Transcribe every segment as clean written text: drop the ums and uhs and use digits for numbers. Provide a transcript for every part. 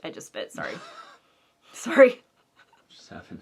I just spit, sorry. Sorry. Just happened.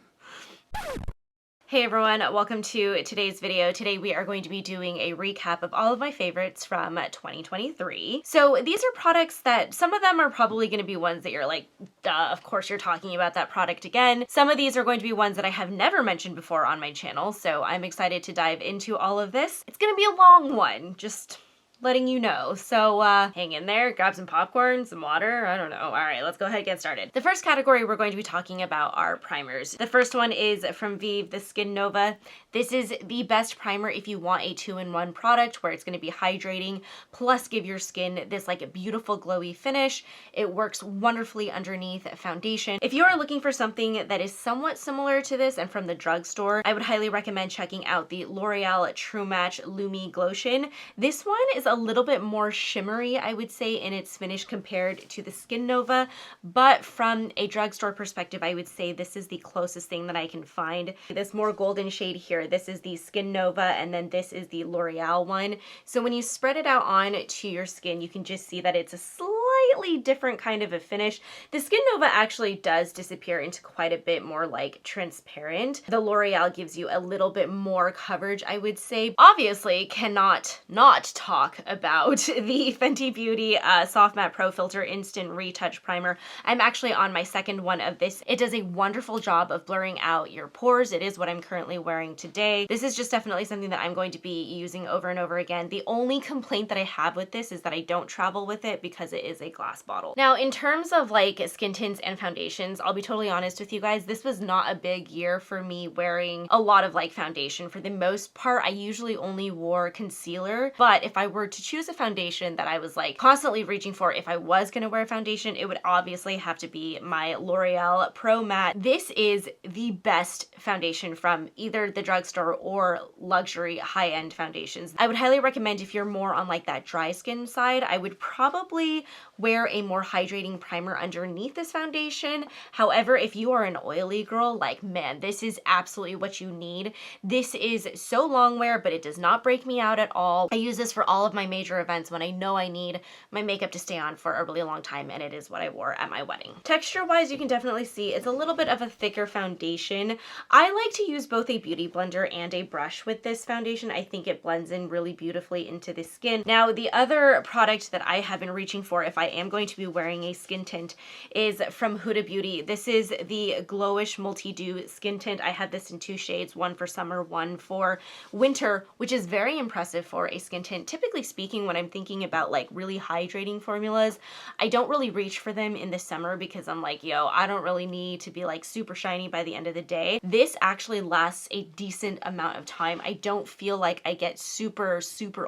Hey everyone, welcome to today's video. Today we are going to be doing a recap of all of my favorites from 2023. So these are products that some of them are probably going to be ones that you're like, duh, of course you're talking about that product again. Some of these are going to be ones that I have never mentioned before on my channel, so I'm excited to dive into all of this. It's going to be a long one, just letting you know. So hang in there, grab some popcorn, some water, I don't know. All right, let's go ahead and get started. The first category we're going to be talking about are primers. The first one is from Vieve, the Skin Nova. This is the best primer if you want a 2-in-1 product where it's going to be hydrating plus give your skin this like beautiful glowy finish. It works wonderfully underneath foundation. If you are looking for something that is somewhat similar to this and from the drugstore, I would highly recommend checking out the L'Oreal True Match Lumi Glotion. This one is a little bit more shimmery, I would say, in its finish compared to the Skin Nova, but from a drugstore perspective, I would say this is the closest thing that I can find. This more golden shade here, this is the Skin Nova, and then this is the L'Oreal one. So when you spread it out on to your skin, you can just see that it's a slightly different kind of a finish. The Skin Nova actually does disappear into quite a bit more like transparent. The L'Oreal gives you a little bit more coverage, I would say. Obviously, cannot not talk about the Fenty Beauty Soft Matte Pro Filter Instant Retouch Primer. I'm actually on my second one of this. It does a wonderful job of blurring out your pores. It is what I'm currently wearing today. This is just definitely something that I'm going to be using over and over again. The only complaint that I have with this is that I don't travel with it because it is a glass bottle. Now, in terms of like skin tints and foundations, I'll be totally honest with you guys, this was not a big year for me wearing a lot of like foundation. For the most part, I usually only wore concealer, but if I were to choose a foundation that I was like constantly reaching for if I was gonna wear foundation, it would obviously have to be my L'Oreal Pro Matte. This is the best foundation from either the drugstore or luxury high-end foundations. I would highly recommend if you're more on like that dry skin side, I would probably wear a more hydrating primer underneath this foundation. However, if you are an oily girl, like man, this is absolutely what you need. This is so long wear, but it does not break me out at all. I use this for all of my major events when I know I need my makeup to stay on for a really long time, and it is what I wore at my wedding. Texture wise, you can definitely see it's a little bit of a thicker foundation. I like to use both a beauty blender and a brush with this foundation. I think it blends in really beautifully into the skin. Now, the other product that I have been reaching for if I am going to be wearing a skin tint is from Huda Beauty. This is the GloWish Multidew Skin Tint. I have this in 2 shades, one for summer, one for winter, which is very impressive for a skin tint. Typically speaking, when I'm thinking about like really hydrating formulas, I don't really reach for them in the summer because I'm like, yo, I don't really need to be like super shiny by the end of the day. This actually lasts a decent amount of time. I don't feel like I get super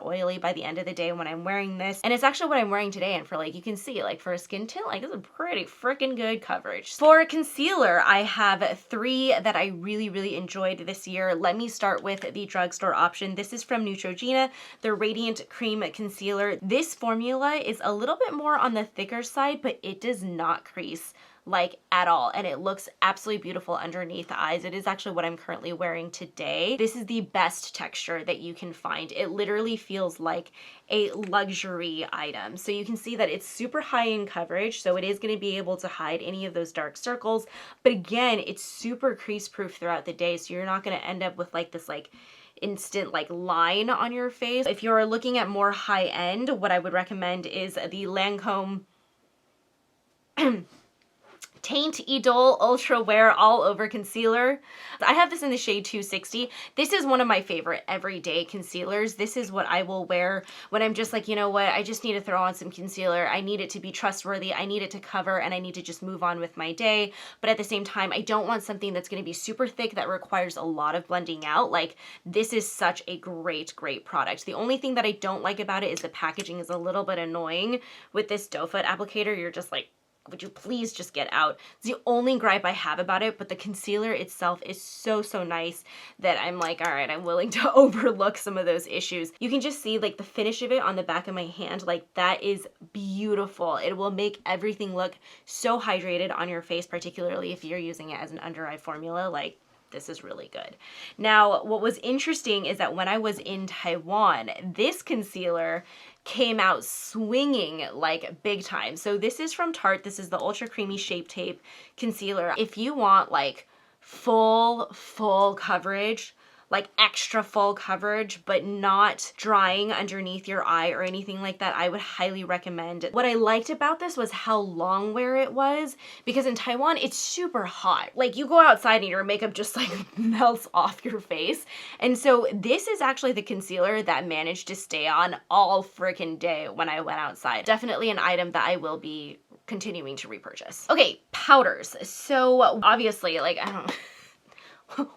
oily by the end of the day when I'm wearing this. And it's actually what I'm wearing today. And for like, you can see like for a skin tint, like it's a pretty freaking good coverage. For concealer, I have 3 that I really enjoyed this year. Let me start with the drugstore option. This is from Neutrogena, the Radiant Cream Concealer. This formula is a little bit more on the thicker side, but it does not crease like at all, and it looks absolutely beautiful underneath the eyes. It is actually what I'm currently wearing today. This is the best texture that you can find. It literally feels like a luxury item. So you can see that it's super high in coverage, so it is going to be able to hide any of those dark circles, but again, it's super crease proof throughout the day, so you're not going to end up with like this like instant like line on your face. If you're looking at more high end, what I would recommend is the Lancome Teint Idole Ultra Wear All Over Concealer. I have this in the shade 260. This is one of my favorite everyday concealers. This is what I will wear when I'm just like, you know what, I just need to throw on some concealer. I need it to be trustworthy. I need it to cover, and I need to just move on with my day. But at the same time, I don't want something that's going to be super thick that requires a lot of blending out. Like, this is such a great product. The only thing that I don't like about it is the packaging is a little bit annoying. With this doe foot applicator, you're just like, would you please just get out? It's the only gripe I have about it, but the concealer itself is so nice that I'm like, all right, I'm willing to overlook some of those issues. You can just see like the finish of it on the back of my hand, like that is beautiful. It will make everything look so hydrated on your face, particularly if you're using it as an under eye formula. Like, this is really good. Now, what was interesting is that when I was in Taiwan, this concealer came out swinging like big time. So this is from Tarte. This is the Ultra Creamy Shape Tape Concealer. If you want like full coverage, like extra full coverage, but not drying underneath your eye or anything like that, I would highly recommend it. What I liked about this was how long wear it was, because in Taiwan, it's super hot. Like you go outside and your makeup just like melts off your face. And so this is actually the concealer that managed to stay on all freaking day when I went outside. Definitely an item that I will be continuing to repurchase. Okay, powders. So obviously, like, I don't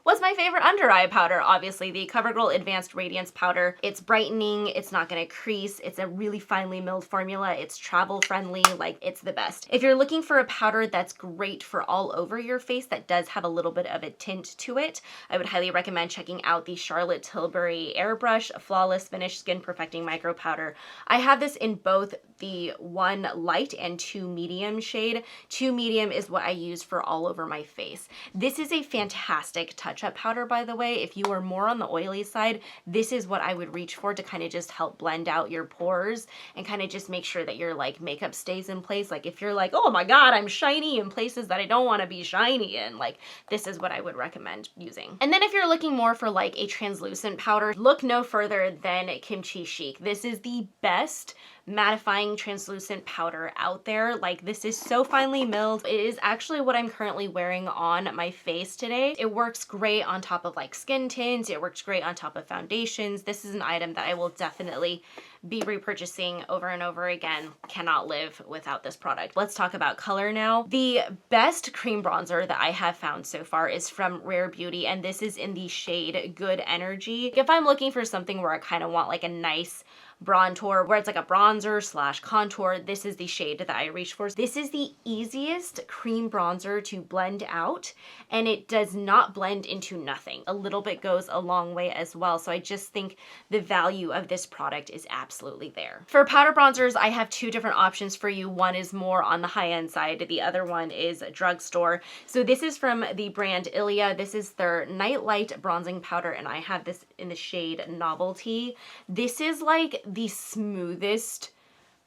what's my favorite under eye powder? Obviously the CoverGirl Advanced Radiance Powder. It's brightening, it's not gonna crease, it's a really finely milled formula, it's travel friendly, like it's the best. If you're looking for a powder that's great for all over your face that does have a little bit of a tint to it, I would highly recommend checking out the Charlotte Tilbury Airbrush Flawless Finish Skin Perfecting Micro Powder. I have this in both the 1 light and 2 medium shade. 2 medium is what I use for all over my face. This is a fantastic touch-up powder, by the way. If you are more on the oily side, this is what I would reach for to kind of just help blend out your pores and kind of just make sure that your like makeup stays in place. Like if you're like, oh my god, I'm shiny in places that I don't want to be shiny in, like this is what I would recommend using. And then if you're looking more for like a translucent powder, look no further than Kimchi Chic. This is the best mattifying translucent powder out there. Like this is so finely milled. It is actually what I'm currently wearing on my face today. It works great on top of like skin tints. It works great on top of foundations. This is an item that I will definitely be repurchasing over and over again. Cannot live without this product. Let's talk about color now. The best cream bronzer that I have found so far is from Rare Beauty, and this is in the shade Good Energy. If I'm looking for something where I kind of want like a nice bronzer, where it's like a bronzer slash contour, this is the shade that I reach for. This is the easiest cream bronzer to blend out, and it does not blend into nothing. A little bit goes a long way as well, so I just think the value of this product is absolutely there. For powder bronzers, I have 2 different options for you. One is more on the high-end side, the other one is drugstore. So this is from the brand Ilia. This is their Night Light Bronzing Powder, and I have this in the shade Novelty. This is like the smoothest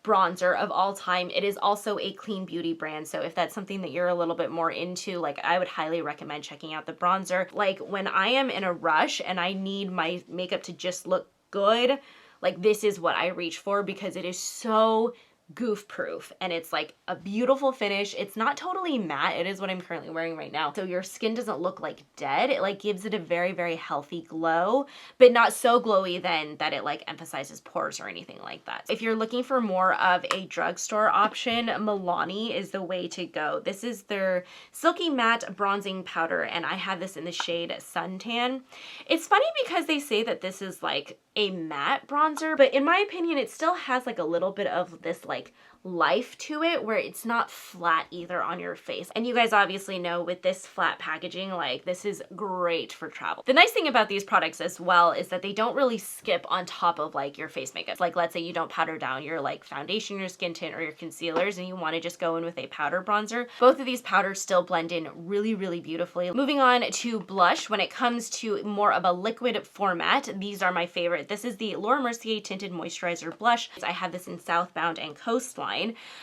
bronzer of all time. It is also a clean beauty brand, so if that's something that you're a little bit more into, like I would highly recommend checking out the bronzer. Like when I am in a rush and I need my makeup to just look good, like this is what I reach for because it is so goof proof and it's like a beautiful finish. It's not totally matte. It is what I'm currently wearing right now, so your skin doesn't look like dead. It like gives it a very healthy glow, but not so glowy then that it like emphasizes pores or anything like that. If you're looking for more of a drugstore option, Milani is the way to go. This is their Silky Matte Bronzing Powder, and I have this in the shade Suntan. It's funny because they say that this is like a matte bronzer, but in my opinion it still has like a little bit of this like life to it where it's not flat either on your face. And you guys obviously know with this flat packaging, like this is great for travel. The nice thing about these products as well is that they don't really skip on top of like your face makeup. Like let's say you don't powder down your like foundation, your skin tint, or your concealers and you want to just go in with a powder bronzer. Both of these powders still blend in really beautifully. Moving on to blush, when it comes to more of a liquid format, these are my favorite. This is the Laura Mercier Tinted Moisturizer Blush. I have this in Southbound and Coastline.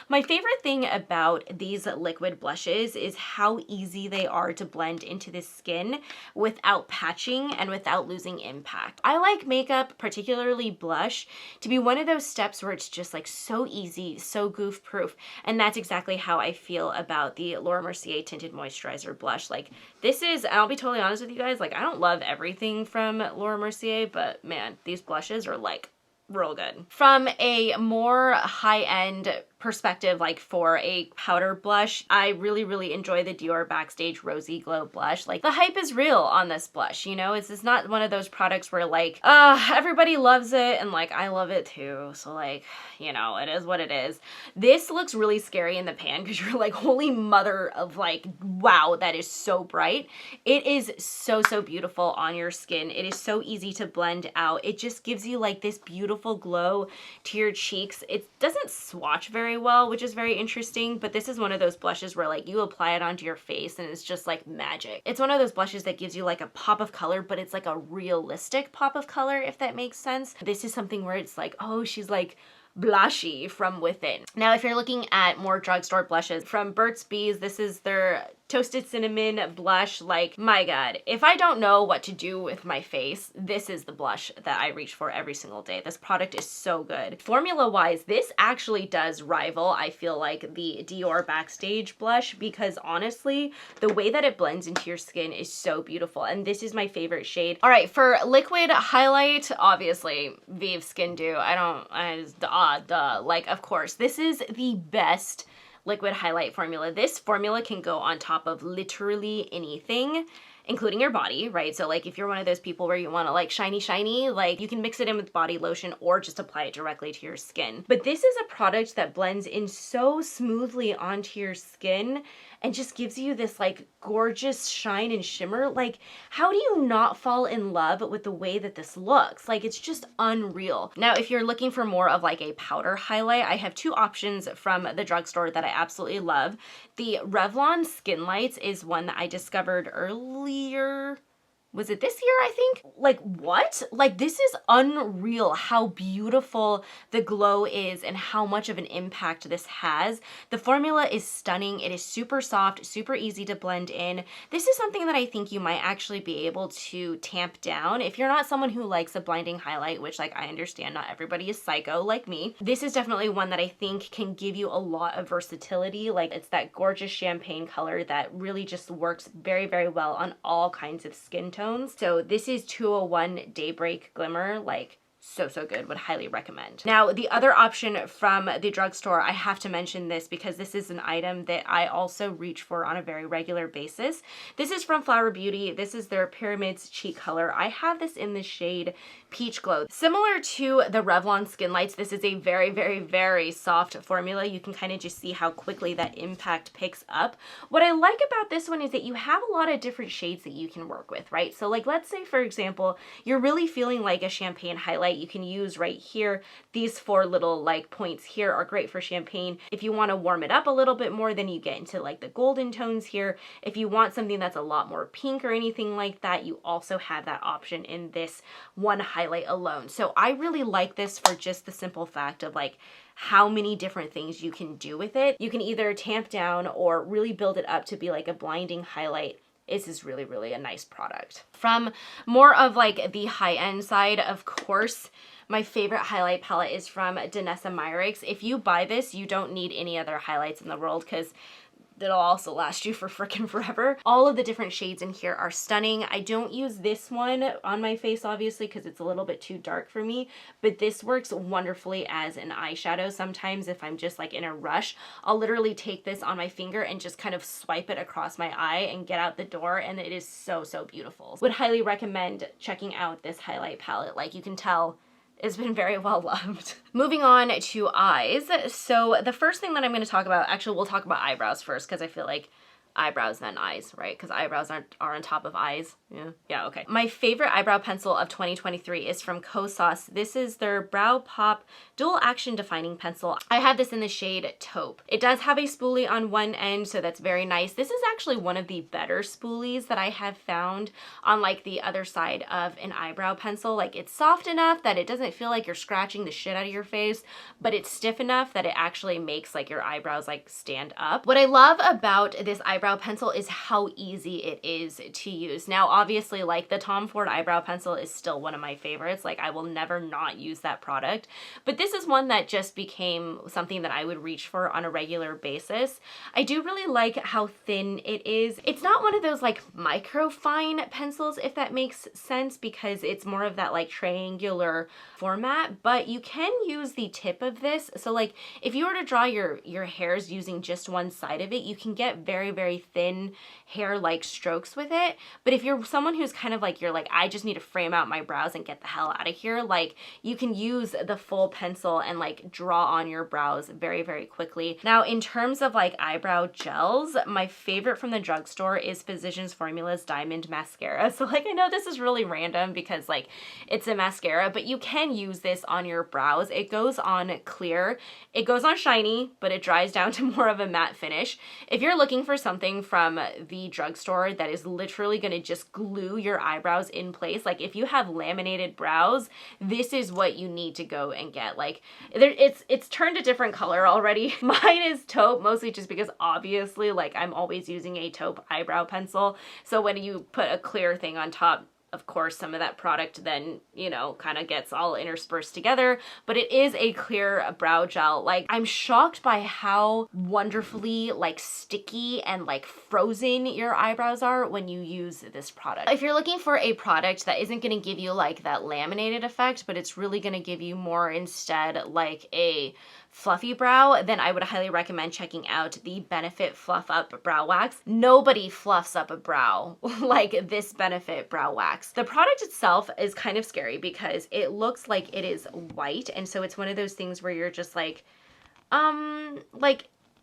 My favorite thing about these liquid blushes is how easy they are to blend into the skin without patching and without losing impact. I like makeup, particularly blush, to be one of those steps where it's just like so easy, so goof proof, and that's exactly how I feel about the Laura Mercier Tinted Moisturizer Blush. Like this is, I'll be totally honest with you guys, like I don't love everything from Laura Mercier, but man, these blushes are like real good. From a more high-end perspective, like for a powder blush, I really enjoy the Dior Backstage Rosy Glow blush. Like the hype is real on this blush, you know? It's not one of those products where like, everybody loves it and like I love it too. So like, you know, it is what it is. This looks really scary in the pan because you're like, holy mother of like, wow, that is so bright. It is so beautiful on your skin. It is so easy to blend out. It just gives you like this beautiful glow to your cheeks. It doesn't swatch very well, which is very interesting, but this is one of those blushes where like you apply it onto your face and it's just like magic. It's one of those blushes that gives you like a pop of color, but it's like a realistic pop of color, if that makes sense. This is something where it's like, oh, she's like blushy from within. Now, if you're looking at more drugstore blushes from Burt's Bees, this is their Toasted Cinnamon blush. Like, my God, if I don't know what to do with my face, this is the blush that I reach for every single day. This product is so good. Formula-wise, this actually does rival, I feel like, the Dior Backstage blush, because honestly, the way that it blends into your skin is so beautiful, and this is my favorite shade. All right, for liquid highlight, obviously, Vieve Skin Dew. Like, of course, this is the best liquid highlight formula. This formula can go on top of literally anything, including your body, right? So like if you're one of those people where you want to like shiny, like you can mix it in with body lotion or just apply it directly to your skin. But this is a product that blends in so smoothly onto your skin and just gives you this like gorgeous shine and shimmer. Like, how do you not fall in love with the way that this looks? Like, it's just unreal. Now, if you're looking for more of like a powder highlight, I have two options from the drugstore that I absolutely love. The Revlon Skin Lights is one that I discovered earlier. Was it this year, I think? Like, what? Like, this is unreal how beautiful the glow is and how much of an impact this has. The formula is stunning. It is super soft, super easy to blend in. This is something that I think you might actually be able to tamp down. If you're not someone who likes a blinding highlight, which, like, I understand not everybody is psycho like me, this is definitely one that I think can give you a lot of versatility. Like, it's that gorgeous champagne color that really just works very, very well on all kinds of skin tones. So this is 201 Daybreak Glimmer, like so good, would highly recommend. Now, the other option from the drugstore, I have to mention this because this is an item that I also reach for on a very regular basis. This is from Flower Beauty. This is their Pyramids Cheek Color. I have this in the shade Peach Glow. Similar to the Revlon Skin Lights, this is a very, very, very soft formula. You can kind of just see how quickly that impact picks up. What I like about this one is that you have a lot of different shades that you can work with, right? So like, let's say, for example, you're really feeling like a champagne highlight. You can use right here. These four little like points here are great for champagne. If you want to warm it up a little bit more, then you get into like the golden tones here. If you want something that's a lot more pink or anything like that, you also have that option in this one highlight alone. So I really like this for just the simple fact of like how many different things you can do with it. You can either tamp down or really build it up to be like a blinding highlight. This is really, really a nice product. From more of like the high-end side, of course, my favorite highlight palette is from Danessa Myricks. If you buy this, you don't need any other highlights in the world because it'll also last you for freaking forever. All of the different shades in here are stunning. I don't use this one on my face, obviously, because it's a little bit too dark for me, but this works wonderfully as an eyeshadow. Sometimes if I'm just like in a rush, I'll literally take this on my finger and just kind of swipe it across my eye and get out the door, and it is so, so beautiful. Would highly recommend checking out this highlight palette. Like, you can tell it's been very well loved. Moving on to eyes. So the first thing that I'm going to talk about, actually we'll talk about eyebrows first because I feel like eyebrows then eyes, right? Because eyebrows are on top of eyes. Yeah, okay. My favorite eyebrow pencil of 2023 is from Kosas. This is their Brow Pop Dual Action Defining Pencil. I have this in the shade Taupe. It does have a spoolie on one end, so that's very nice. This is actually one of the better spoolies that I have found on like the other side of an eyebrow pencil. Like, it's soft enough that it doesn't feel like you're scratching the shit out of your face, but it's stiff enough that it actually makes like your eyebrows like stand up. What I love about this eyebrow pencil is how easy it is to use. Now, obviously, like the Tom Ford eyebrow pencil is still one of my favorites. Like, I will never not use that product, but this is one that just became something that I would reach for on a regular basis. I do really like how thin it is. It's not one of those like micro fine pencils, if that makes sense, because it's more of that like triangular format, but you can use the tip of this. So like if you were to draw your hairs using just one side of it, you can get very, very thin hair like strokes with it. But if you're someone who's kind of like, you're like, I just need to frame out my brows and get the hell out of here, like you can use the full pencil and like draw on your brows very, very quickly. Now, in terms of like eyebrow gels, my favorite from the drugstore is Physicians Formula's Diamond Mascara. So like, I know this is really random because like it's a mascara, but you can use this on your brows. It goes on clear, it goes on shiny, but it dries down to more of a matte finish. If you're looking for something something from the drugstore that is literally going to just glue your eyebrows in place, like if you have laminated brows, this is what you need to go and get. Like it's turned a different color already. Mine is taupe, mostly just because obviously like I'm always using a taupe eyebrow pencil. So when you put a clear thing on top, of course, some of that product then, you know, kind of gets all interspersed together, but it is a clear brow gel. Like, I'm shocked by how wonderfully, like, sticky and, like, frozen your eyebrows are when you use this product. If you're looking for a product that isn't going to give you, like, that laminated effect, but it's really going to give you more instead, like, a fluffy brow, then I would highly recommend checking out the Benefit Fluff Up Brow Wax. Nobody fluffs up a brow like this Benefit Brow Wax. The product itself is kind of scary because it looks like it is white, and so it's one of those things where you're just like,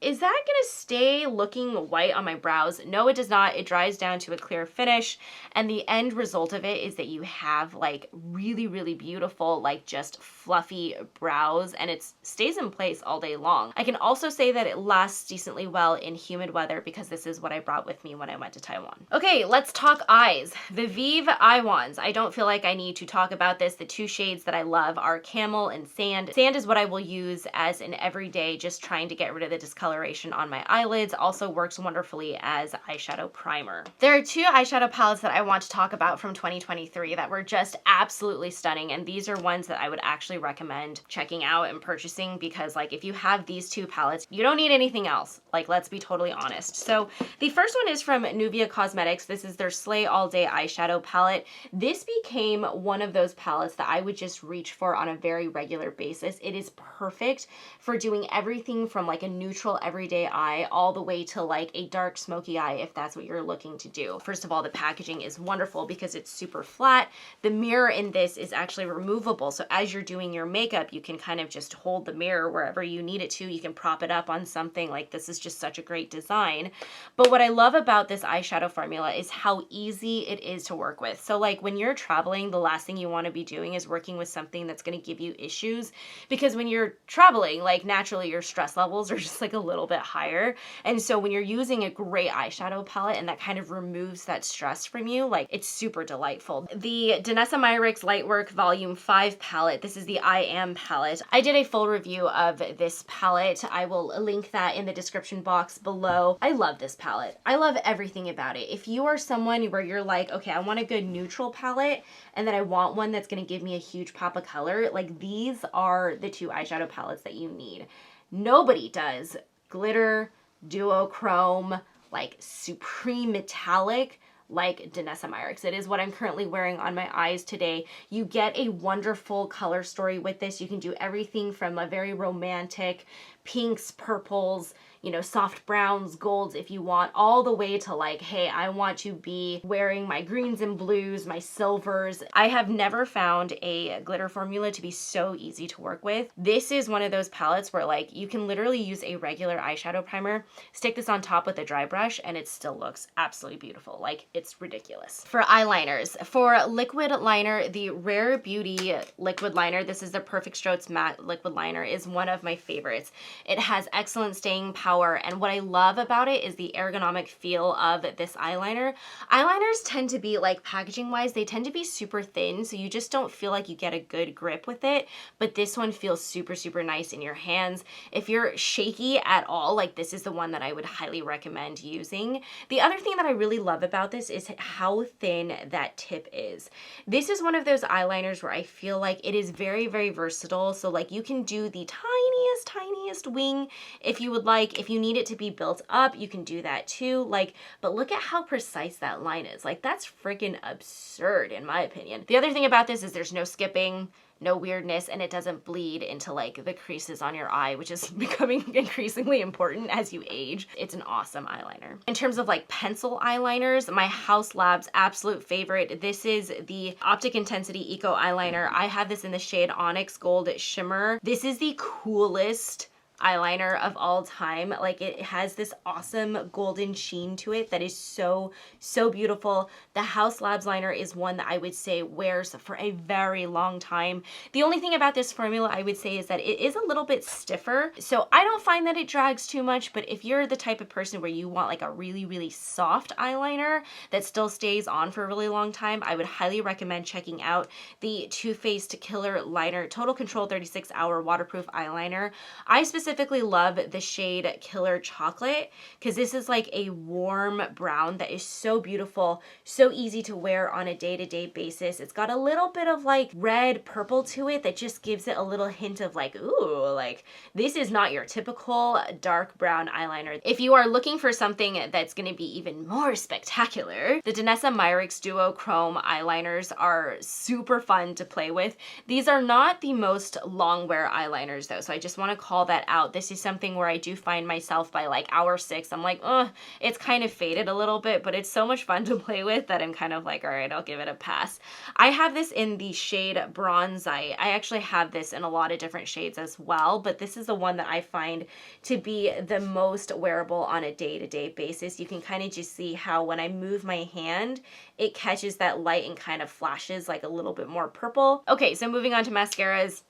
is that gonna stay looking white on my brows? No, it does not. It dries down to a clear finish, and the end result of it is that you have like really, really beautiful, like just fluffy brows, and it stays in place all day long. I can also say that it lasts decently well in humid weather because this is what I brought with me when I went to Taiwan. Okay, let's talk eyes. The Vieve Eye Wands. I don't feel like I need to talk about this. The two shades that I love are Camel and Sand. Sand is what I will use as an everyday, just trying to get rid of the discoloration on my eyelids. Also works wonderfully as eyeshadow primer. There are two eyeshadow palettes that I want to talk about from 2023 that were just absolutely stunning, and these are ones that I would actually recommend checking out and purchasing because, like, if you have these two palettes, you don't need anything else. Like, let's be totally honest. So the first one is from Nuvia Cosmetics. This is their Slay All Day eyeshadow palette. This became one of those palettes that I would just reach for on a very regular basis. It is perfect for doing everything from like a neutral everyday eye all the way to like a dark smoky eye if that's what you're looking to do. First of all, the packaging is wonderful because it's super flat. The mirror in this is actually removable, so as you're doing your makeup, you can kind of just hold the mirror wherever you need it to. You can prop it up on something. Like, this is just such a great design. But what I love about this eyeshadow formula is how easy it is to work with. So like when you're traveling, the last thing you want to be doing is working with something that's going to give you issues, because when you're traveling, like naturally your stress levels are just like a little bit higher. And so when you're using a great eyeshadow palette and that kind of removes that stress from you, like, it's super delightful. The Danessa Myricks Lightwork Volume 5 palette, this is the I Am palette. I did a full review of this palette. I will link that in the description box below. I love this palette. I love everything about it. If you are someone where you're like, okay, I want a good neutral palette and then I want one that's going to give me a huge pop of color, like, these are the two eyeshadow palettes that you need. Nobody does glitter, duochrome, like supreme metallic like Danessa Myricks. It is what I'm currently wearing on my eyes today. You get a wonderful color story with this. You can do everything from a very romantic pinks, purples, you know, soft browns, golds if you want, all the way to like, hey, I want to be wearing my greens and blues, my silvers. I have never found a glitter formula to be so easy to work with. This is one of those palettes where like you can literally use a regular eyeshadow primer, stick this on top with a dry brush, and it still looks absolutely beautiful. Like, it's ridiculous. For eyeliners, for liquid liner, the Rare Beauty liquid liner, this is the Perfect Strokes Matte liquid liner, is one of my favorites. It has excellent staying power, and what I love about it is the ergonomic feel of this eyeliner. Eyeliners tend to be, like, packaging wise, they tend to be super thin, so you just don't feel like you get a good grip with it, but this one feels super, super nice in your hands. If you're shaky at all, like, this is the one that I would highly recommend using. The other thing that I really love about this is how thin that tip is. This is one of those eyeliners where I feel like it is very, very versatile, so like you can do the tiniest wing if you would like. If you need it to be built up, you can do that too. Like, but look at how precise that line is. Like, that's freaking absurd in my opinion. The other thing about this is there's no skipping, no weirdness, and it doesn't bleed into like the creases on your eye, which is becoming increasingly important as you age. It's an awesome eyeliner. In terms of like pencil eyeliners, my Haus Labs absolute favorite, this is the Optic Intensity Eco Eyeliner. I have this in the shade Onyx Gold Shimmer. This is the coolest eyeliner of all time. Like, it has this awesome golden sheen to it that is so, so beautiful. The House Labs liner is one that I would say wears for a very long time. The only thing about this formula I would say is that it is a little bit stiffer. So I don't find that it drags too much, but if you're the type of person where you want like a really, really soft eyeliner that still stays on for a really long time, I would highly recommend checking out the Too Faced Killer Liner Total Control 36-Hour Waterproof Eyeliner. I specifically love the shade Killer Chocolate because this is like a warm brown that is so beautiful, so easy to wear on a day-to-day basis. It's got a little bit of like red purple to it that just gives it a little hint of like, ooh, like this is not your typical dark brown eyeliner. If you are looking for something that's going to be even more spectacular, the Danessa Myricks Duo Chrome eyeliners are super fun to play with. These are not the most long wear eyeliners though, so I just want to call that out. This is something where I do find myself by like hour 6, I'm like, oh, it's kind of faded a little bit, but it's so much fun to play with that I'm kind of like, all right, I'll give it a pass. I have this in the shade Bronzite. I actually have this in a lot of different shades as well, but this is the one that I find to be the most wearable on a day-to-day basis. You can kind of just see how when I move my hand, it catches that light and kind of flashes like a little bit more purple. Okay, so moving on to mascaras.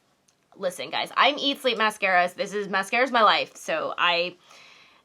Listen, guys, I'm Eat Sleep Mascaras. Mascara's my life, so I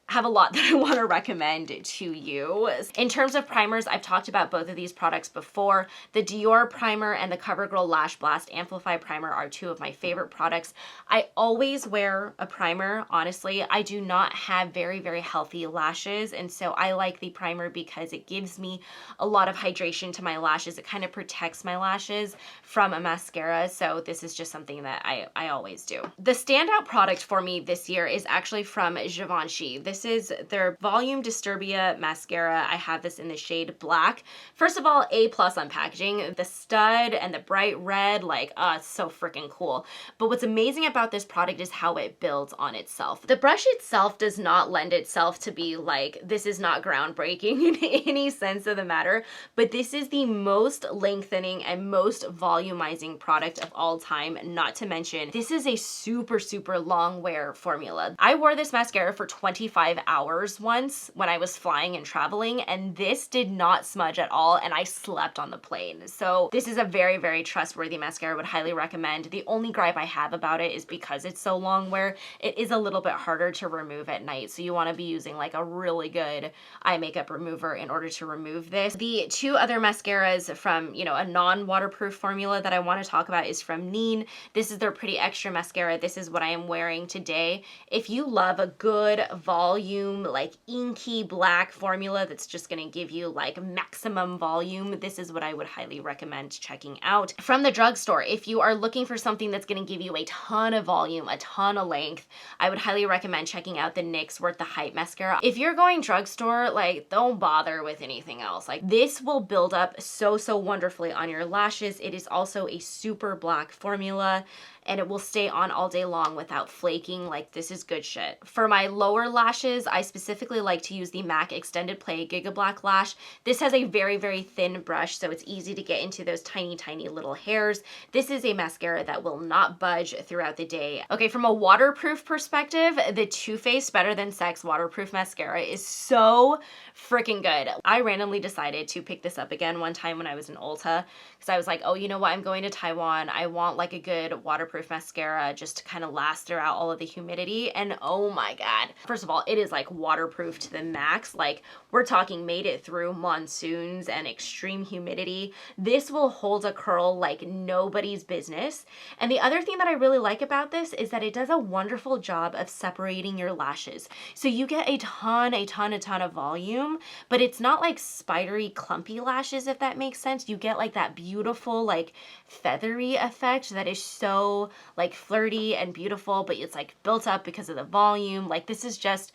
have a lot that I want to recommend to you. In terms of primers, I've talked about both of these products before. The Dior primer and the CoverGirl Lash Blast Amplify primer are two of my favorite products. I always wear a primer, honestly. I do not have very, very healthy lashes, and so I like the primer because it gives me a lot of hydration to my lashes. It kind of protects my lashes from a mascara, so this is just something that I always do. The standout product for me this year is actually from Givenchy. This is their Volume Disturbia mascara. I have this in the shade Black. First of all, A+ on packaging. The stud and the bright red, like, it's so freaking cool. But what's amazing about this product is how it builds on itself. The brush itself does not lend itself to be like, this is not groundbreaking in any sense of the matter, but this is the most lengthening and most volumizing product of all time. Not to mention, this is a super, super long wear formula. I wore this mascara for 25 hours once when I was flying and traveling, and this did not smudge at all, and I slept on the plane. So this is a very, very trustworthy mascara. I would highly recommend. The only gripe I have about it is because it's so long wear, it is a little bit harder to remove at night. So you want to be using like a really good eye makeup remover in order to remove this. The two other mascaras from, you know, a non-waterproof formula that I want to talk about is from Neen. This is their Pretty Extra mascara. This is what I am wearing today. If you love a good volume, like inky black formula that's just going to give you like maximum volume, this is what I would highly recommend checking out. From the drugstore, if you are looking for something that's going to give you a ton of volume, a ton of length, I would highly recommend checking out the NYX Worth the Hype mascara. If you're going drugstore, like, don't bother with anything else. Like, this will build up so, so wonderfully on your lashes. It is also a super black formula, and it will stay on all day long without flaking. Like, this is good shit. For my lower lashes, I specifically like to use the MAC Extended Play Giga Black Lash. This has a very, very thin brush, so it's easy to get into those tiny, tiny little hairs. This is a mascara that will not budge throughout the day. Okay, from a waterproof perspective, the Too Faced Better Than Sex Waterproof Mascara is so freaking good. I randomly decided to pick this up again one time when I was in Ulta, because I was like, oh, you know what, I'm going to Taiwan. I want like a good waterproof mascara just to kind of last throughout all of the humidity. And oh my God, first of all, it is like waterproof to the max. Like, we're talking made it through monsoons and extreme humidity. This will hold a curl like nobody's business. And the other thing that I really like about this is that it does a wonderful job of separating your lashes. So you get a ton of volume, but it's not like spidery, clumpy lashes, if that makes sense. You get like that beautiful, like feathery effect that is so like flirty and beautiful, but it's like built up because of the volume. Like, this is just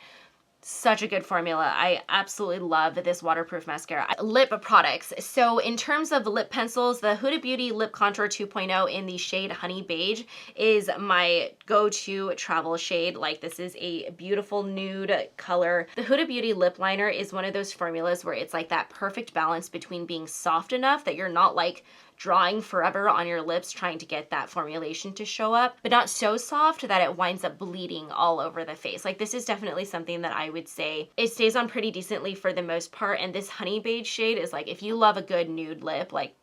such a good formula. I absolutely love this waterproof mascara. Lip products. So in terms of lip pencils, the Huda Beauty Lip Contour 2.0 in the shade Honey Beige is my go-to travel shade. Like, this is a beautiful nude color. The Huda Beauty Lip Liner is one of those formulas where it's like that perfect balance between being soft enough that you're not like drawing forever on your lips trying to get that formulation to show up, but not so soft that it winds up bleeding all over the face. Like, this is definitely something that I would say it stays on pretty decently for the most part, and this honey beige shade is like, if you love a good nude lip, like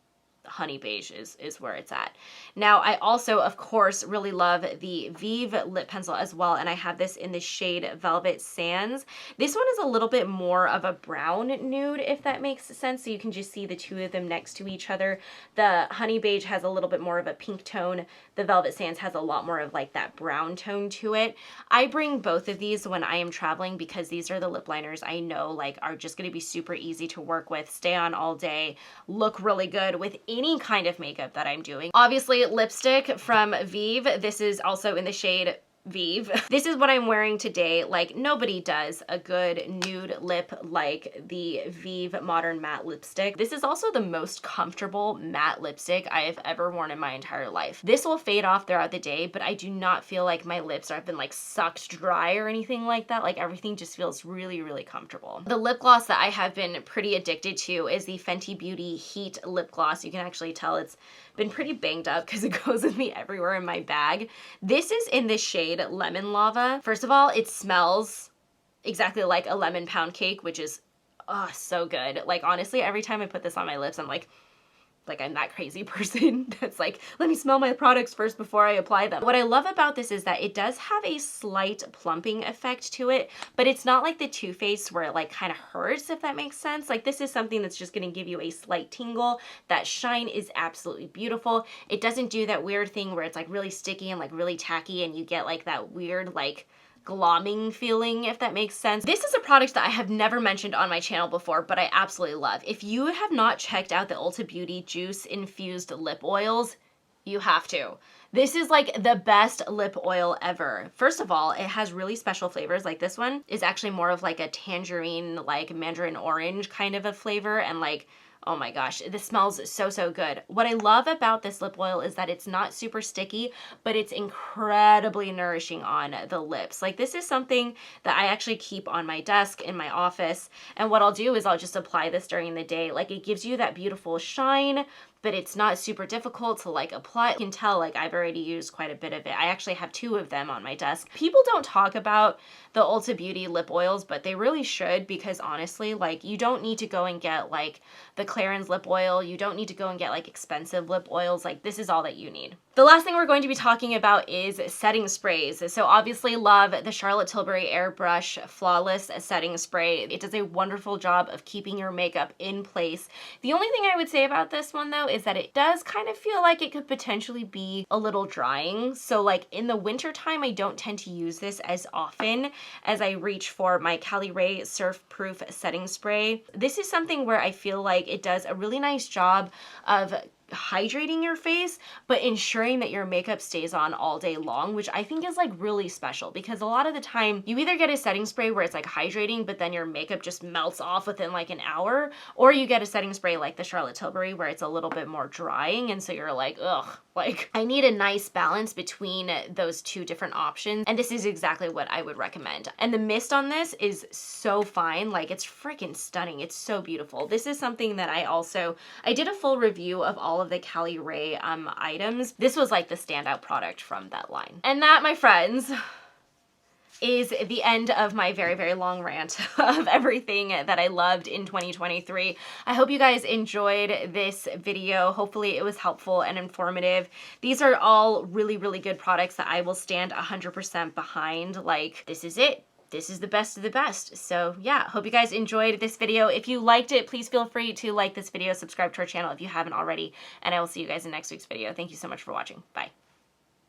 honey beige is where it's at. Now, I also, of course, really love the Vieve lip pencil as well, and I have this in the shade Velvet Sands. This one is a little bit more of a brown nude, if that makes sense, so you can just see the two of them next to each other. The honey beige has a little bit more of a pink tone. The Velvet Sands has a lot more of like that brown tone to it. I bring both of these when I am traveling because these are the lip liners I know like are just going to be super easy to work with, stay on all day, look really good with any kind of makeup that I'm doing. Obviously, lipstick from Vieve. This is also in the shade Vieve. This is what I'm wearing today. Like, nobody does a good nude lip like the Vieve Modern Matte Lipstick. This is also the most comfortable matte lipstick I have ever worn in my entire life. This will fade off throughout the day, but I do not feel like my lips have been like sucked dry or anything like that. Like, everything just feels really, really comfortable. The lip gloss that I have been pretty addicted to is the Fenty Beauty Heat Lip Gloss. You can actually tell it's been pretty banged up because it goes with me everywhere in my bag. This is in the shade Lemon Lava. First of all, it smells exactly like a lemon pound cake, which is so good. Like, honestly, every time I put this on my lips, I'm like I'm that crazy person that's like, let me smell my products first before I apply them. What I love about this is that it does have a slight plumping effect to it, but it's not like the Too Faced where it like kind of hurts, if that makes sense. Like, this is something that's just going to give you a slight tingle. That shine is absolutely beautiful. It doesn't do that weird thing where it's like really sticky and like really tacky and you get like that weird like glomming feeling, if that makes sense. This is a product that I have never mentioned on my channel before, but I absolutely love. If you have not checked out the Ulta Beauty Juice Infused Lip Oils, you have to. This is like the best lip oil ever. First of all, it has really special flavors. Like, this one is actually more of like a tangerine, like mandarin orange kind of a flavor, and like, oh my gosh, this smells so, so good. What I love about this lip oil is that it's not super sticky, but it's incredibly nourishing on the lips. Like, this is something that I actually keep on my desk in my office, and what I'll do is I'll just apply this during the day. Like, it gives you that beautiful shine, but it's not super difficult to like apply. You can tell like I've already used quite a bit of it. I actually have 2 of them on my desk. People don't talk about the Ulta Beauty lip oils, but they really should, because honestly, like, you don't need to go and get like the Clarins lip oil. You don't need to go and get like expensive lip oils. Like, this is all that you need. The last thing we're going to be talking about is setting sprays. So obviously love the Charlotte Tilbury Airbrush Flawless Setting Spray. It does a wonderful job of keeping your makeup in place. The only thing I would say about this one though is that it does kind of feel like it could potentially be a little drying. So like in the winter time, I don't tend to use this as often as I reach for my Cali Ray Surf Proof Setting Spray. This is something where I feel like it does a really nice job of hydrating your face, but ensuring that your makeup stays on all day long, which I think is like really special, because a lot of the time you either get a setting spray where it's like hydrating, but then your makeup just melts off within like an hour, or you get a setting spray like the Charlotte Tilbury where it's a little bit more drying, and so you're like, ugh, like, I need a nice balance between those 2 different options, and this is exactly what I would recommend. And the mist on this is so fine, like, it's freaking stunning. It's so beautiful. This is something that I did a full review of all of the Cali Ray items. This was like the standout product from that line. And that, my friends, is the end of my very, very long rant of everything that I loved in 2023. I hope you guys enjoyed this video. Hopefully it was helpful and informative. These are all really, really good products that I will stand 100% behind. Like, this is it. This is the best of the best. So yeah, hope you guys enjoyed this video. If you liked it, please feel free to like this video, subscribe to our channel if you haven't already, and I will see you guys in next week's video. Thank you so much for watching. Bye.